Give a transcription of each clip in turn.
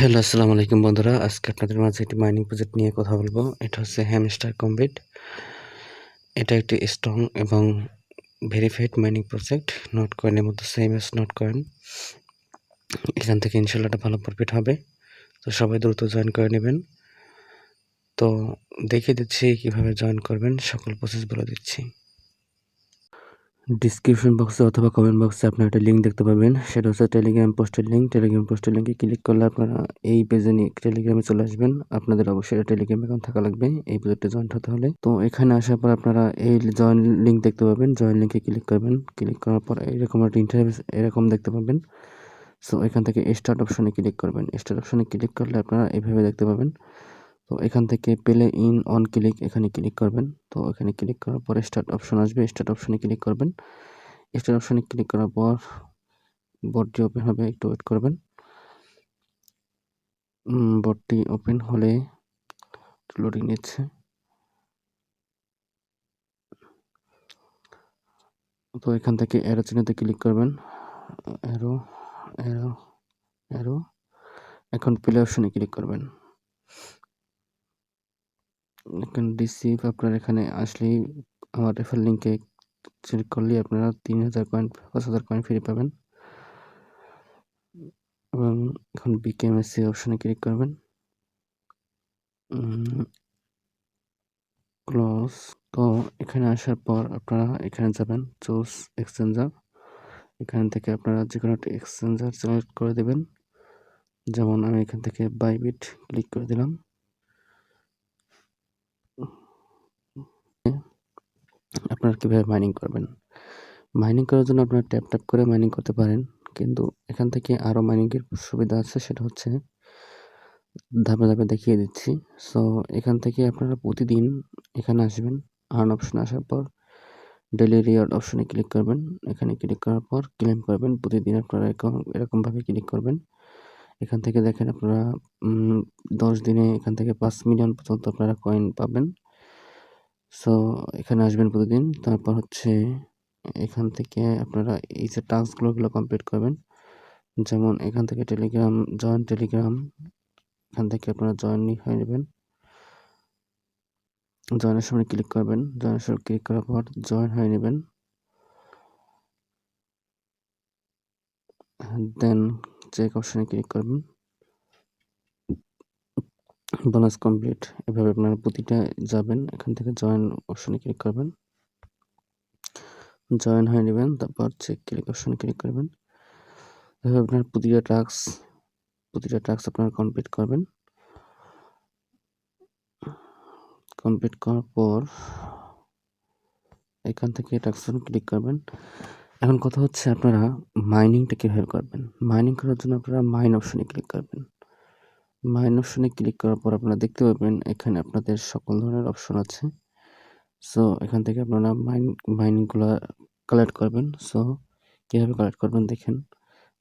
Hello, আসসালামু আলাইকুম বন্ধুরা। আজকে আপনাদের মাঝে একটি মাইনিং প্রজেক্ট নিয়ে কথা বলবো। এটা হচ্ছে হ্যামস্টার কমবিট। এটা একটি স্ট্রং এবং ভেরিফাইড মাইনিং প্রজেক্ট। নোট কয়েনের মতো সেম এস নোট কয়েন। এখান থেকে ইনশাল্লাহ একটা ভালো প্রফিট হবে। তো সবাই দ্রুত জয়েন করে নেবেন। তো দেখিয়ে দিচ্ছি কিভাবে জয়েন করবেন, সকল প্রসেস বলে দিচ্ছি। ডিসক্রিপশন বক্সে অথবা কমেন্ট বক্সে আপনারা একটা লিঙ্ক দেখতে পাবেন, সেটা হচ্ছে টেলিগ্রাম পোস্টের লিঙ্ক। টেলিগ্রাম পোস্টের লিঙ্কে ক্লিক করলে আপনারা এই পেজে নিয়ে টেলিগ্রামে চলে আসবেন। আপনাদের অবশ্যই একটা টেলিগ্রাম অ্যাকাউন্ট থাকা লাগবে এই প্রজেক্টে জয়েন হতে হলে। তো এখানে আসার পর আপনারা এই জয়েন লিঙ্ক দেখতে পাবেন, জয়েন লিঙ্কে ক্লিক করবেন। ক্লিক করার পর এরকম একটা ইন্টারফেস এরকম দেখতে পাবেন। সো এখান থেকে স্টার্ট অপশনে ক্লিক করবেন। স্টার্ট অপশনে ক্লিক করলে আপনারা এইভাবে দেখতে পাবেন। তো এখান থেকে পেলে ইন অন ক্লিক এখানে ক্লিক করবেন। তো এখানে ক্লিক করার পরে স্টার্ট অপশন আসবে, স্টার্ট অপশনে ক্লিক করবেন। স্টার্ট অপশনে ক্লিক করার পর বটটি ওপেন হবে, একটু ওয়েট করবেন। বটটি ওপেন হলে লোডিং নিচ্ছে। তো এখান থেকে অ্যারো চিহ্নতে ক্লিক করবেন, অ্যারো অ্যারো অ্যারো। এখন প্লে অপশনে ক্লিক করবেন। এখন রিসিভ আপনার এখানে আসলেই আমার রেফার লিঙ্কে ক্লিক করলে আপনারা 3000 কয়েন 5000 কয়েন ফ্রি পাবেন। এবং এখন বিকেএমএসসি অপশনে ক্লিক করবেন। ক্লোজ। তো এখানে আসার পর আপনারা এখানে যাবেন চুজ এক্সচেঞ্জার। এখান থেকে আপনারা যে কোনো একটা এক্সচেঞ্জার সিলেক্ট করে দেবেন। যেমন আমি এখান থেকে বাইবিট ক্লিক করে দিলাম। আপনারা কীভাবে মাইনিং করবেন? মাইনিং করার জন্য আপনারা ট্যাপ ট্যাপ করে মাইনিং করতে পারেন, কিন্তু এখান থেকে আরও মাইনিংয়ের সুবিধা আছে, সেটা হচ্ছে ধাপে ধাপে দেখিয়ে দিচ্ছি। সো এখান থেকে আপনারা প্রতিদিন এখানে আসবেন, আর্ন অপশনে আসার পর ডেইলি রিওয়ার্ড অপশনে ক্লিক করবেন। এখানে ক্লিক করার পর ক্লেম করবেন। প্রতিদিন আপনারা এরকমভাবে ক্লিক করবেন। এখান থেকে দেখেন আপনারা 10 দিনে এখান থেকে 5 মিলিয়ন পর্যন্ত আপনারা কয়েন পাবেন। সো এখানে আসবেন প্রতিদিন। তারপর হচ্ছে এখান থেকে আপনারা এই যে টাস্কগুলো কমপ্লিট করবেন। যেমন এখান থেকে জয়েন টেলিগ্রাম, এখান থেকে আপনারা জয়েন হয়ে নেবেন। জয়েনের সময় ক্লিক করবেন। জয়েনের সময় ক্লিক করার পর জয়েন হয়ে নেবেন। দেন চেক অপশনে ক্লিক করবেন। Bonus complete. এভাবে আপনারা প্রতিটা যাবেন, এখান থেকে জয়েন অপশনে ক্লিক করবেন, জয়েন হয়ে নেবেন। তারপর চেক ক্লিক অপশনে ক্লিক করবেন। এভাবে আপনার প্রতিটা টাস্ক আপনারা কমপ্লিট করবেন। কমপ্লিট করার পর এখান থেকে টাস্ক ক্লিক করবেন। এখন কথা হচ্ছে আপনারা মাইনিংটা কীভাবে করবেন? মাইনিং করার জন্য আপনারা মাইন অপশনে ক্লিক করবেন। মাইন অপশনে ক্লিক করার পর আপনারা দেখতে পাবেন এখানে আপনাদের সকল ধরনের অপশন আছে। সো এখান থেকে আপনারা মাইনিংগুলো কালেক্ট করবেন। সো কীভাবে কালেক্ট করবেন দেখেন।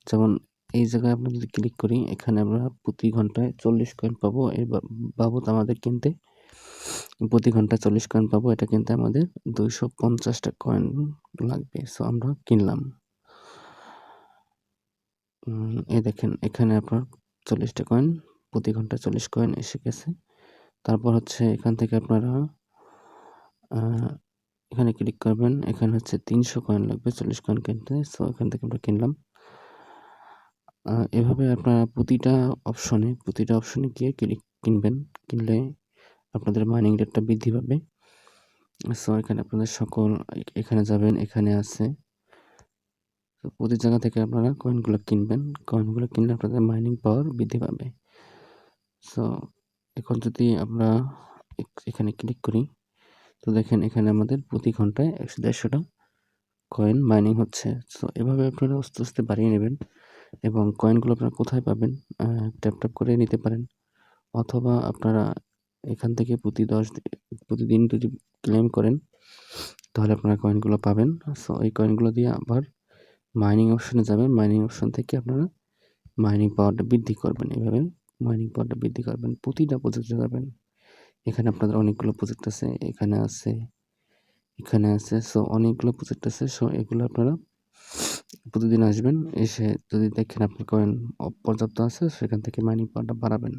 যেমন এই জায়গায় আমরা যদি ক্লিক করি, এখানে আমরা প্রতি ঘন্টায় 40 কয়েন পাবো। এর বাবদ আমাদের কিনতে প্রতি ঘন্টায় 40 কয়েন পাবো। এটা কিনতে আমাদের 250টা কয়েন লাগবে। সো আমরা কিনলাম। এই দেখেন এখানে আপনার 40টা কয়েন, প্রতি ঘন্টায় 40 কয়েন এসে গেছে। তারপর হচ্ছে এখান থেকে আপনারা এখানে ক্লিক করবেন। এখানে হচ্ছে 300 কয়েন লাগবে 40 কয়েন কিনতে। সো এখান থেকে আমরা কিনলাম। এভাবে আপনারা প্রতিটা অপশনে গিয়ে কিনবেন। কিনলে আপনাদের মাইনিং রেটটা বৃদ্ধি পাবে। সো এখানে আপনাদের এখানে যাবেন, এখানে আছে। তো প্রতি জায়গা থেকে আপনারা কয়েনগুলো কিনবেন। কয়েনগুলো কিনলে আপনাদের মাইনিং পাওয়ার বৃদ্ধি পাবে। সো এখন যদি আমরা এখানে ক্লিক করি, তো দেখেন এখানে আমাদের প্রতি ঘন্টায় 100-150টা কয়েন মাইনিং হচ্ছে। সো এভাবে আপনারা আস্তে আস্তে বাড়িয়ে নেবেন। এবং কয়েনগুলো আপনারা কোথায় পাবেন? ট্যাপ ট্যাপ করে নিতে পারেন, অথবা আপনারা এখান থেকে প্রতিদিন যদি ক্লেম করেন, তাহলে আপনারা কয়েনগুলো পাবেন। সো এই কয়েনগুলো দিয়ে আবার মাইনিং অপশনে যাবেন। মাইনিং অপশন থেকে আপনারা মাইনিং পাওয়ারটা বৃদ্ধি করবেন। এভাবে মাইনিং পাওয়ারটা বৃদ্ধি করবেন। প্রতিটা প্রজেক্টে যাবেন। এখানে আপনাদের অনেকগুলো প্রজেক্ট আছে, এখানে আছে। সো অনেকগুলো প্রজেক্ট আছে। সো এগুলো আপনারা প্রতিদিন আসবেন, এসে যদি দেখেন আপনার কয়েন পর্যাপ্ত আছে সেখান থেকে মাইনিং পাওয়ারটা বাড়াবেন।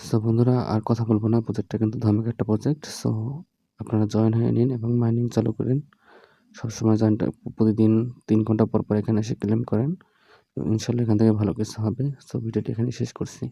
সো বন্ধুরা আর কথা বলবো না, প্রজেক্টটা কিন্তু ধামাকা একটা প্রজেক্ট। সো আপনারা জয়েন হয়ে নিন এবং মাইনিং চালু করেন। সবসময় জয়েনটা প্রতিদিন 3 ঘন্টা পর এখানে এসে ক্লেম করেন। ইনশাআল্লাহ এখান থেকে ভালো কিছু হবে। সো ভিডিওটি এখানেই শেষ করছি।